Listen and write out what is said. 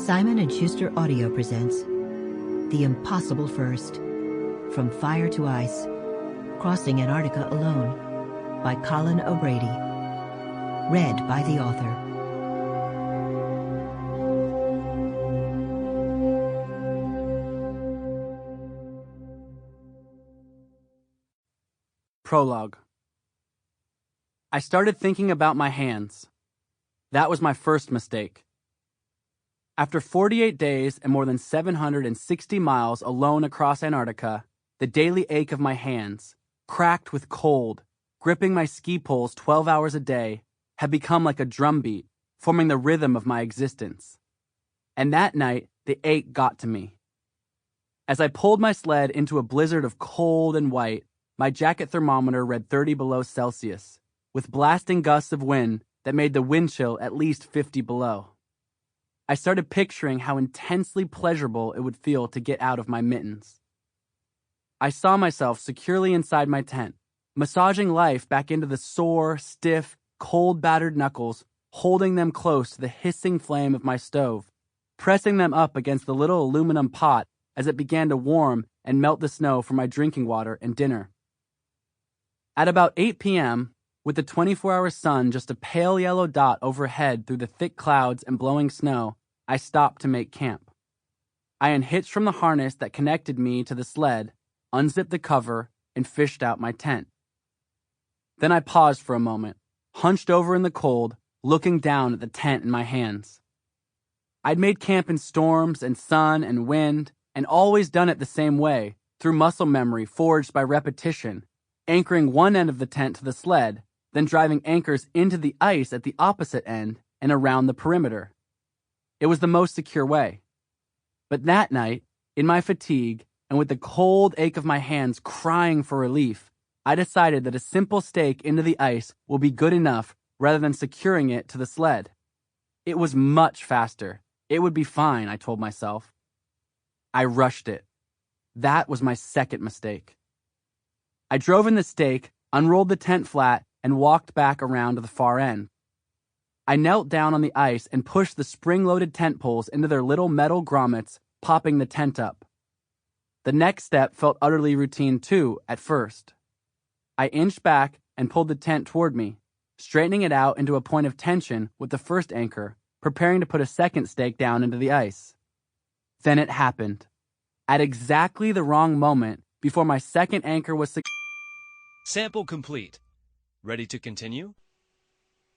Simon & Schuster Audio presents The Impossible First, From Fire to Ice, Crossing Antarctica Alone, by Colin O'Brady. Read by the author. Prologue. I started thinking about my hands. That was my first mistake. After 48 days and more than 760 miles alone across Antarctica, the daily ache of my hands, cracked with cold, gripping my ski poles 12 hours a day, had become like a drumbeat, forming the rhythm of my existence. And that night, the ache got to me. As I pulled my sled into a blizzard of cold and white, my jacket thermometer read 30 below Celsius, with blasting gusts of wind that made the wind chill at least 50 below. I started picturing how intensely pleasurable it would feel to get out of my mittens. I saw myself securely inside my tent, massaging life back into the sore, stiff, cold-battered knuckles, holding them close to the hissing flame of my stove, pressing them up against the little aluminum pot as it began to warm and melt the snow for my drinking water and dinner. At about 8 p.m., with the 24-hour sun just a pale yellow dot overhead through the thick clouds and blowing snow, I stopped to make camp. I unhitched from the harness that connected me to the sled, unzipped the cover, and fished out my tent. Then I paused for a moment, hunched over in the cold, looking down at the tent in my hands. I'd made camp in storms and sun and wind, and always done it the same way, through muscle memory forged by repetition, anchoring one end of the tent to the sled, then driving anchors into the ice at the opposite end and around the perimeter. It was the most secure way. But that night, in my fatigue and with the cold ache of my hands crying for relief, I decided that a simple stake into the ice will be good enough rather than securing it to the sled. It was much faster. It would be fine, I told myself. I rushed it. That was my second mistake. I drove in the stake, unrolled the tent flat, and walked back around to the far end. I knelt down on the ice and pushed the spring-loaded tent poles into their little metal grommets, popping the tent up. The next step felt utterly routine too, at first. I inched back and pulled the tent toward me, straightening it out into a point of tension with the first anchor, preparing to put a second stake down into the ice. Then it happened. At exactly the wrong moment, before my second anchor was Sample complete. Ready to continue?